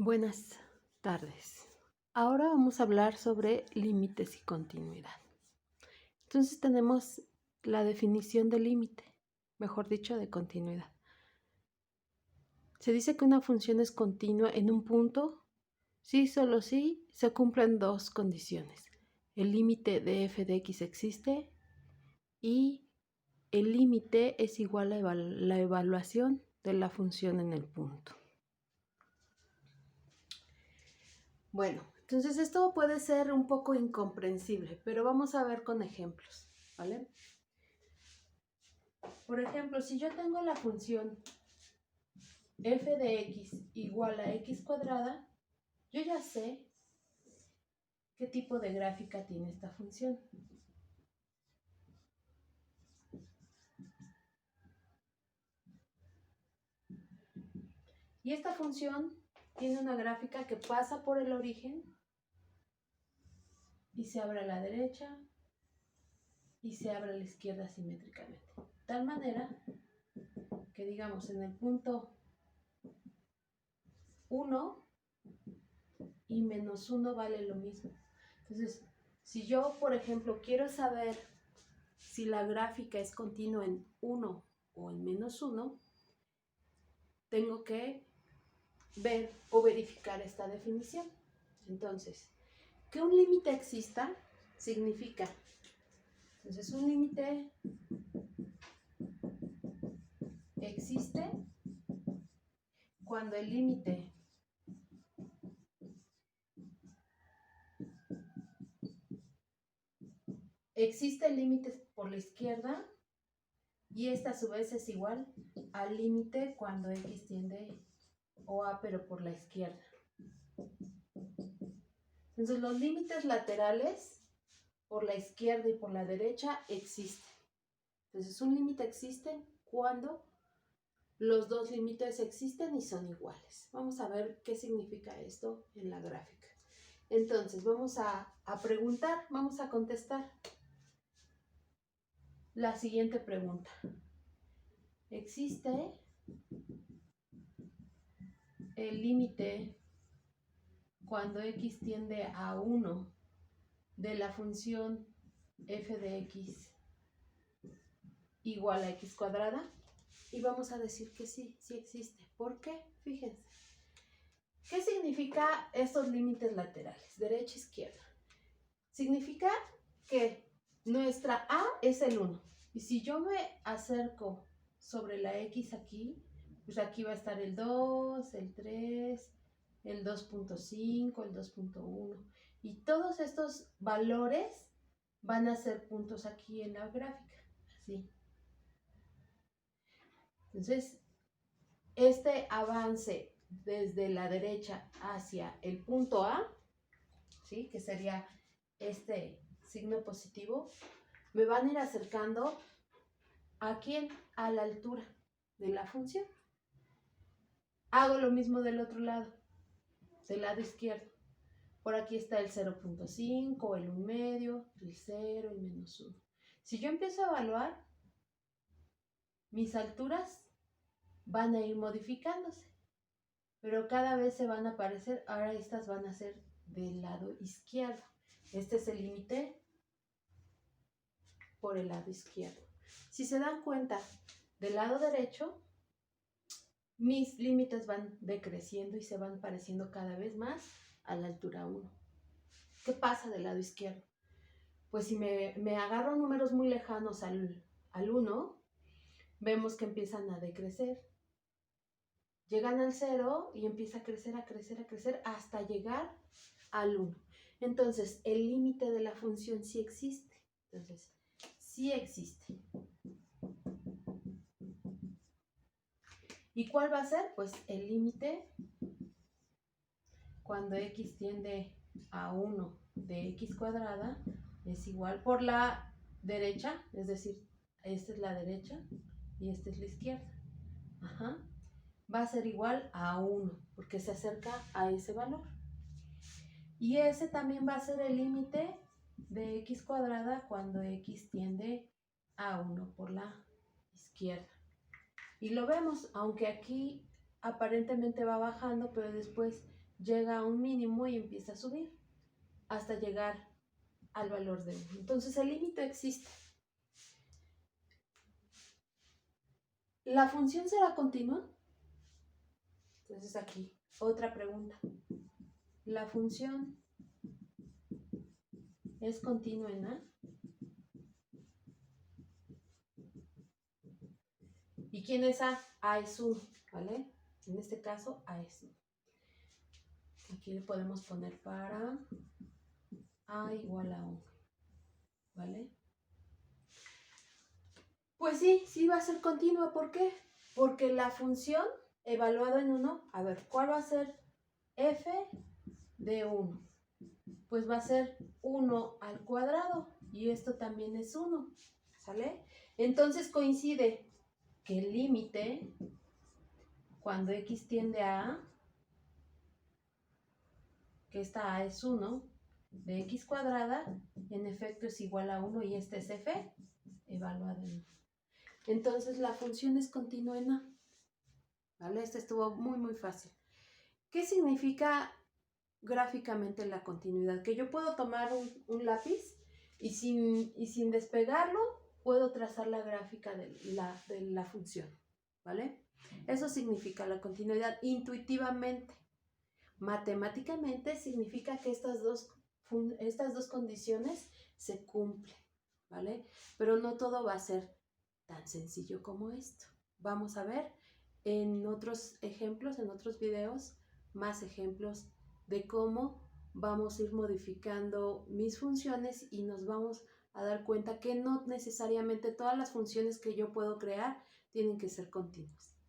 Buenas tardes. Ahora vamos a hablar sobre límites y continuidad. Entonces tenemos la definición de límite, mejor dicho, de continuidad. Se dice que una función es continua en un punto si solo si se cumplen dos condiciones. El límite de f de x existe y el límite es igual a la evaluación de la función en el punto. Bueno, entonces esto puede ser un poco incomprensible, pero vamos a ver con ejemplos, ¿vale? Por ejemplo, si yo tengo la función f de x igual a x cuadrada, yo ya sé qué tipo de gráfica tiene esta función. Y esta función tiene una gráfica que pasa por el origen y se abre a la derecha y se abre a la izquierda simétricamente. De tal manera que, digamos, en el punto 1 y menos 1 vale lo mismo. Entonces, si yo, por ejemplo, quiero saber si la gráfica es continua en 1 o en menos 1, tengo que ver o verificar esta definición. Entonces, que un límite exista significa, entonces un límite existe cuando el límite existe el límite por la izquierda y esta a su vez es igual al límite cuando x tiende o a pero por la izquierda. Entonces los límites laterales por la izquierda y por la derecha existen. Entonces un límite existe cuando los dos límites existen y son iguales. Vamos a ver qué significa esto en la gráfica. Entonces vamos a preguntar, vamos a contestar la siguiente pregunta. ¿Existe el límite cuando x tiende a 1 de la función f de x igual a x cuadrada? Y vamos a decir que sí, sí existe. ¿Por qué? Fíjense. ¿Qué significa estos límites laterales? Derecha, izquierda. Significa que nuestra A es el 1. Y si yo me acerco sobre la X aquí, pues aquí va a estar el 2, el 3, el 2.5, el 2.1. Y todos estos valores van a ser puntos aquí en la gráfica. Así. Entonces, este avance desde la derecha hacia el punto A, ¿sí? Que sería este signo positivo, me van a ir acercando ¿a quién? A la altura de la función. Hago lo mismo del otro lado izquierdo. Por aquí está el 0.5, el 1 medio, el 0, el menos 1. Si yo empiezo a evaluar, mis alturas van a ir modificándose, pero cada vez se van a aparecer, ahora estas van a ser del lado izquierdo. Este es el límite por el lado izquierdo. Si se dan cuenta, del lado derecho, mis límites van decreciendo y se van pareciendo cada vez más a la altura 1. ¿Qué pasa del lado izquierdo? Pues si me agarro números muy lejanos al 1, vemos que empiezan a decrecer. Llegan al 0 y empieza a crecer, a crecer, a crecer hasta llegar al 1. Entonces, el límite de la función sí existe. Entonces, sí existe. ¿Y cuál va a ser? Pues el límite cuando x tiende a 1 de x cuadrada es igual por la derecha, es decir, esta es la derecha y esta es la izquierda. Ajá. Va a ser igual a 1 porque se acerca a ese valor. Y ese también va a ser el límite de x cuadrada cuando x tiende a 1 por la izquierda. Y lo vemos, aunque aquí aparentemente va bajando, pero después llega a un mínimo y empieza a subir hasta llegar al valor de 1. Entonces el límite existe. ¿La función será continua? Entonces aquí, otra pregunta. ¿La función es continua en A? ¿Y quién es A? A es 1, ¿vale? En este caso, A es 1. Aquí le podemos poner para A igual a 1, ¿vale? Pues sí, sí va a ser continua. ¿Por qué? Porque la función evaluada en 1, a ver, ¿cuál va a ser f de 1? Pues va a ser 1 al cuadrado y esto también es 1, ¿sale? Entonces coincide que el límite, cuando x tiende a A, que esta A es 1, de x cuadrada, en efecto es igual a 1 y este es f evaluado en 1. Entonces la función es continua en A, ¿vale? Este estuvo muy fácil. ¿Qué significa gráficamente la continuidad? Que yo puedo tomar un lápiz y sin despegarlo puedo trazar la gráfica de la función, ¿vale? Eso significa la continuidad intuitivamente. Matemáticamente significa que estas dos condiciones se cumplen, ¿vale? Pero no todo va a ser tan sencillo como esto. Vamos a ver en otros ejemplos, en otros videos, más ejemplos de cómo vamos a ir modificando mis funciones y nos vamos a dar cuenta que no necesariamente todas las funciones que yo puedo crear tienen que ser continuas.